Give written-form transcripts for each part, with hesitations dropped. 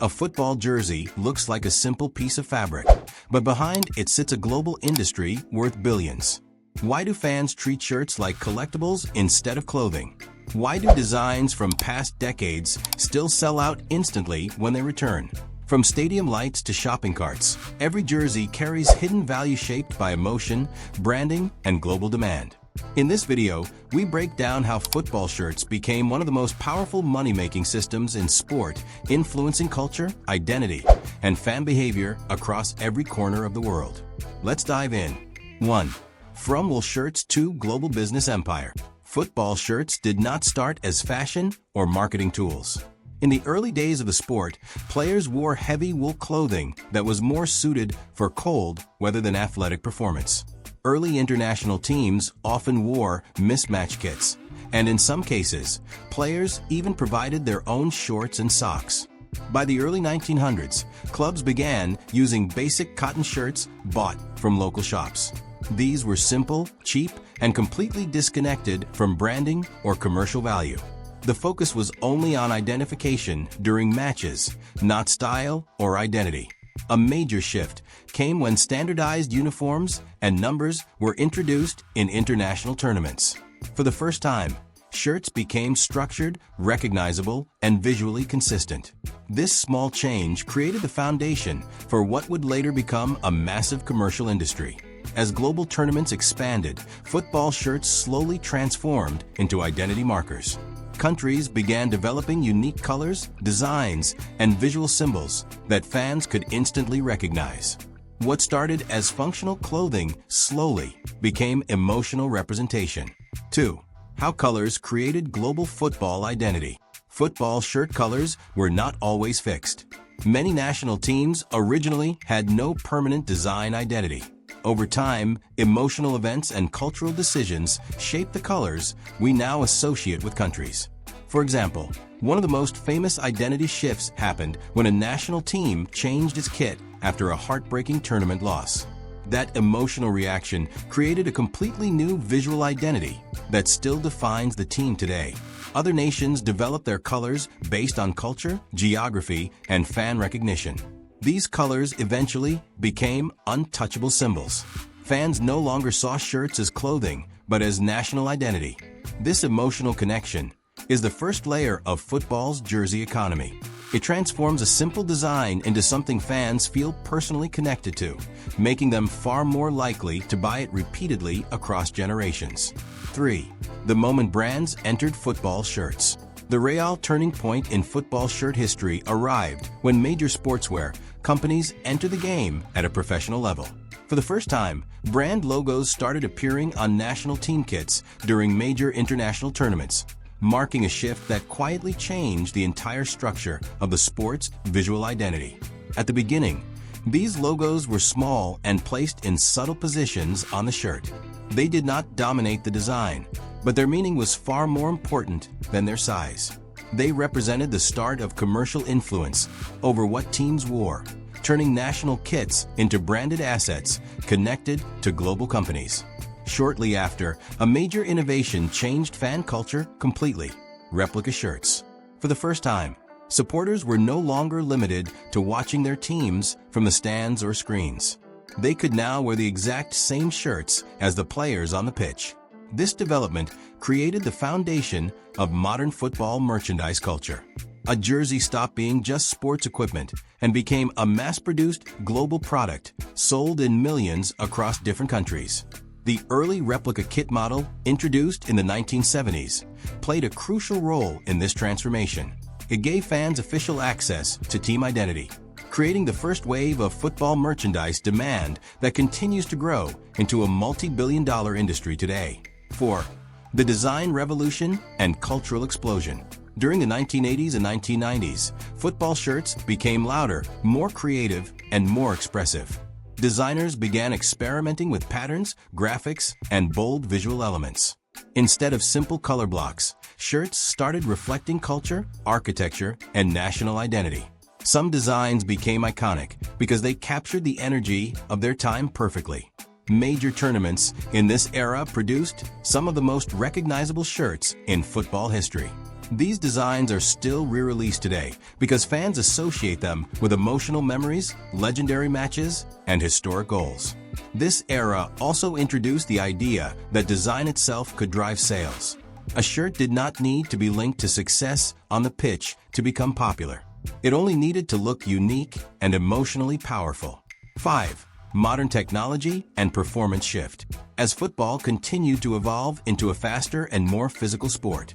A football jersey looks like a simple piece of fabric, but behind it sits a global industry worth billions. Why do fans treat shirts like collectibles instead of clothing? Why do designs from past decades still sell out instantly when they return? From stadium lights to shopping carts, every jersey carries hidden value shaped by emotion, branding, and global demand. In this video, we break down how football shirts became one of the most powerful money-making systems in sport, influencing culture, identity, and fan behavior across every corner of the world. Let's dive in. 1. From wool shirts to global business empire. Football shirts did not start as fashion or marketing tools. In the early days of the sport, players wore heavy wool clothing that was more suited for cold weather than athletic performance. Early international teams often wore mismatch kits, and in some cases, players even provided their own shorts and socks. By the early 1900s, clubs began using basic cotton shirts bought from local shops. These were simple, cheap, and completely disconnected from branding or commercial value. The focus was only on identification during matches, not style or identity. A major shift came when standardized uniforms and numbers were introduced in international tournaments. For the first time, shirts became structured, recognizable, and visually consistent. This small change created the foundation for what would later become a massive commercial industry. As global tournaments expanded, football shirts slowly transformed into identity markers. Countries began developing unique colors, designs, and visual symbols that fans could instantly recognize. What started as functional clothing slowly became emotional representation. 2. How colors created global football identity. Football shirt colors were not always fixed. Many national teams originally had no permanent design identity. Over time, emotional events and cultural decisions shaped the colors we now associate with countries. For example, one of the most famous identity shifts happened when a national team changed its kit after a heartbreaking tournament loss. That emotional reaction created a completely new visual identity that still defines the team today. Other nations developed their colors based on culture, geography, and fan recognition. These colors eventually became untouchable symbols. Fans no longer saw shirts as clothing, but as national identity. This emotional connection is the first layer of football's jersey economy. It transforms a simple design into something fans feel personally connected to, making them far more likely to buy it repeatedly across generations. 3. The moment brands entered football shirts. The real turning point in football shirt history arrived when major sportswear companies entered the game at a professional level. For the first time, brand logos started appearing on national team kits during major international tournaments, marking a shift that quietly changed the entire structure of the sport's visual identity. At the beginning, these logos were small and placed in subtle positions on the shirt. They did not dominate the design, but their meaning was far more important than their size. They represented the start of commercial influence over what teams wore, turning national kits into branded assets connected to global companies. Shortly after, a major innovation changed fan culture completely: replica shirts. For the first time, supporters were no longer limited to watching their teams from the stands or screens. They could now wear the exact same shirts as the players on the pitch. This development created the foundation of modern football merchandise culture. A jersey stopped being just sports equipment and became a mass-produced global product sold in millions across different countries. The early replica kit model, introduced in the 1970s, played a crucial role in this transformation. It gave fans official access to team identity, creating the first wave of football merchandise demand that continues to grow into a multi-billion-dollar industry today. 4. The design revolution and cultural explosion. During the 1980s and 1990s, football shirts became louder, more creative, and more expressive. Designers began experimenting with patterns, graphics, and bold visual elements. Instead of simple color blocks, shirts started reflecting culture, architecture, and national identity. Some designs became iconic because they captured the energy of their time perfectly. Major tournaments in this era produced some of the most recognizable shirts in football history. These designs are still re-released today because fans associate them with emotional memories, legendary matches, and historic goals. This era also introduced the idea that design itself could drive sales. A shirt did not need to be linked to success on the pitch to become popular. It only needed to look unique and emotionally powerful. 5. Modern technology and performance shift. As football continued to evolve into a faster and more physical sport,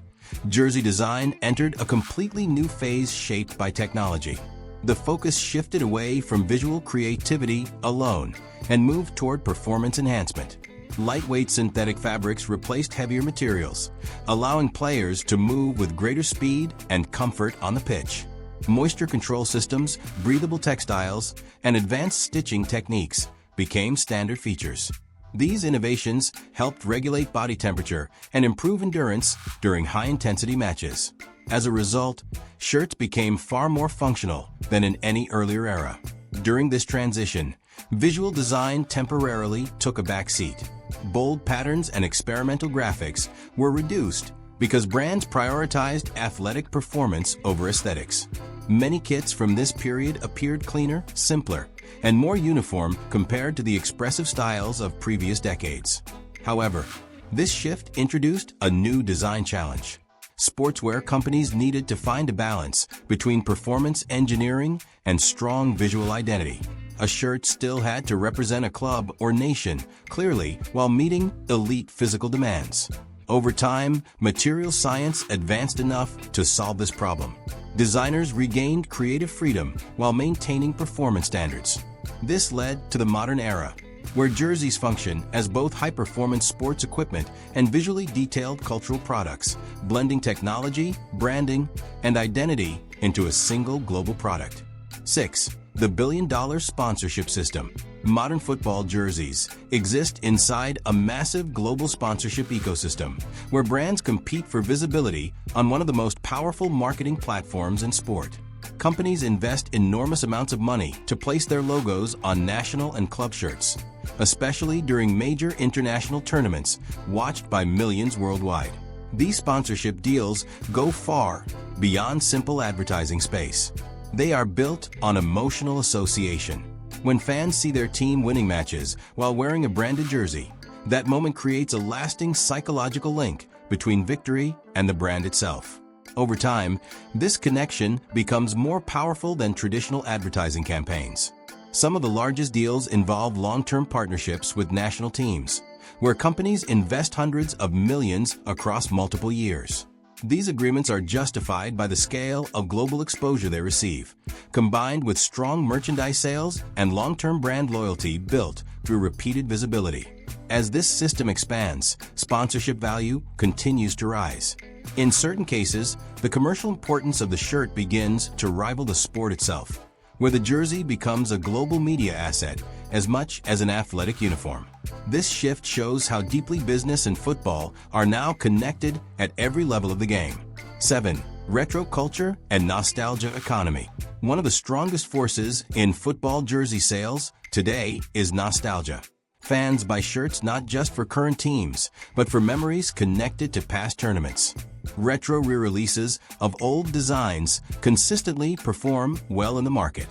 jersey design entered a completely new phase shaped by technology. The focus shifted away from visual creativity alone and moved toward performance enhancement. Lightweight synthetic fabrics replaced heavier materials, allowing players to move with greater speed and comfort on the pitch. Moisture control systems, breathable textiles, and advanced stitching techniques became standard features. These innovations helped regulate body temperature and improve endurance during high-intensity matches. As a result, shirts became far more functional than in any earlier era. During this transition, visual design temporarily took a back seat. Bold patterns and experimental graphics were reduced because brands prioritized athletic performance over aesthetics. Many kits from this period appeared cleaner, simpler, and more uniform compared to the expressive styles of previous decades. However, this shift introduced a new design challenge. Sportswear companies needed to find a balance between performance engineering and strong visual identity. A shirt still had to represent a club or nation clearly while meeting elite physical demands. Over time, material science advanced enough to solve this problem. Designers regained creative freedom while maintaining performance standards. This led to the modern era, where jerseys function as both high-performance sports equipment and visually detailed cultural products, blending technology, branding, and identity into a single global product. 6. The billion-dollar sponsorship system. Modern football jerseys exist inside a massive global sponsorship ecosystem, where brands compete for visibility on one of the most powerful marketing platforms in sport. Companies invest enormous amounts of money to place their logos on national and club shirts, especially during major international tournaments watched by millions worldwide. These sponsorship deals go far beyond simple advertising space. They are built on emotional association. When fans see their team winning matches while wearing a branded jersey, that moment creates a lasting psychological link between victory and the brand itself. Over time, this connection becomes more powerful than traditional advertising campaigns. Some of the largest deals involve long-term partnerships with national teams, where companies invest hundreds of millions across multiple years. These agreements are justified by the scale of global exposure they receive, combined with strong merchandise sales and long-term brand loyalty built through repeated visibility. As this system expands, sponsorship value continues to rise. In certain cases, the commercial importance of the shirt begins to rival the sport itself, where the jersey becomes a global media asset as much as an athletic uniform. This shift shows how deeply business and football are now connected at every level of the game. 7. Retro culture and nostalgia economy. One of the strongest forces in football jersey sales today is nostalgia. Fans buy shirts not just for current teams, but for memories connected to past tournaments. Retro re-releases of old designs consistently perform well in the market.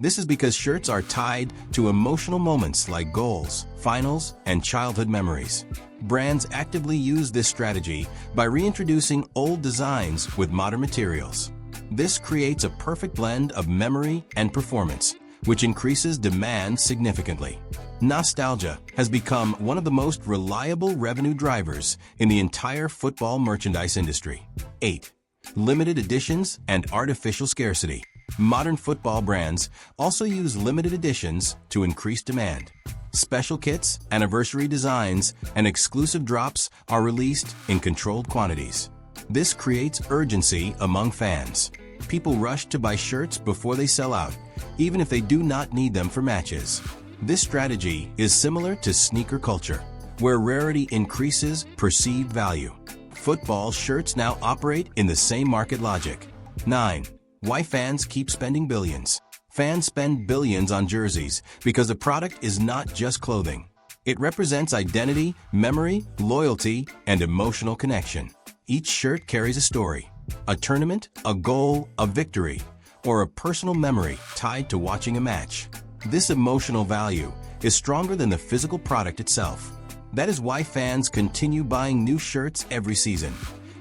This is because shirts are tied to emotional moments like goals, finals, and childhood memories. Brands actively use this strategy by reintroducing old designs with modern materials. This creates a perfect blend of memory and performance, which increases demand significantly. Nostalgia has become one of the most reliable revenue drivers in the entire football merchandise industry. 8. Limited editions and artificial scarcity. Modern football brands also use limited editions to increase demand. Special kits, anniversary designs, and exclusive drops are released in controlled quantities. This creates urgency among fans. People rush to buy shirts before they sell out, even if they do not need them for matches. This strategy is similar to sneaker culture, where rarity increases perceived value. Football shirts now operate in the same market logic. 9. Why fans keep spending billions. Fans spend billions on jerseys because the product is not just clothing. It represents identity, memory, loyalty, and emotional connection. Each shirt carries a story. A tournament, a goal, a victory, or a personal memory tied to watching a match. This emotional value is stronger than the physical product itself. That is why fans continue buying new shirts every season,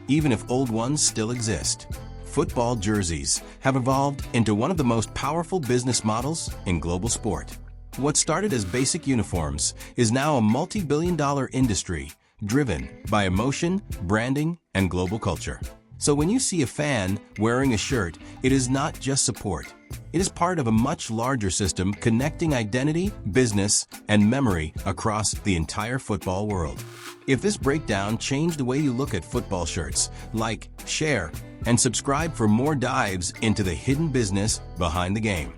even if old ones still exist. Football jerseys have evolved into one of the most powerful business models in global sport. What started as basic uniforms is now a multi-billion-dollar industry driven by emotion, branding, and global culture. So when you see a fan wearing a shirt, it is not just support. It is part of a much larger system connecting identity, business, and memory across the entire football world. If this breakdown changed the way you look at football shirts, like, share, and subscribe for more dives into the hidden business behind the game.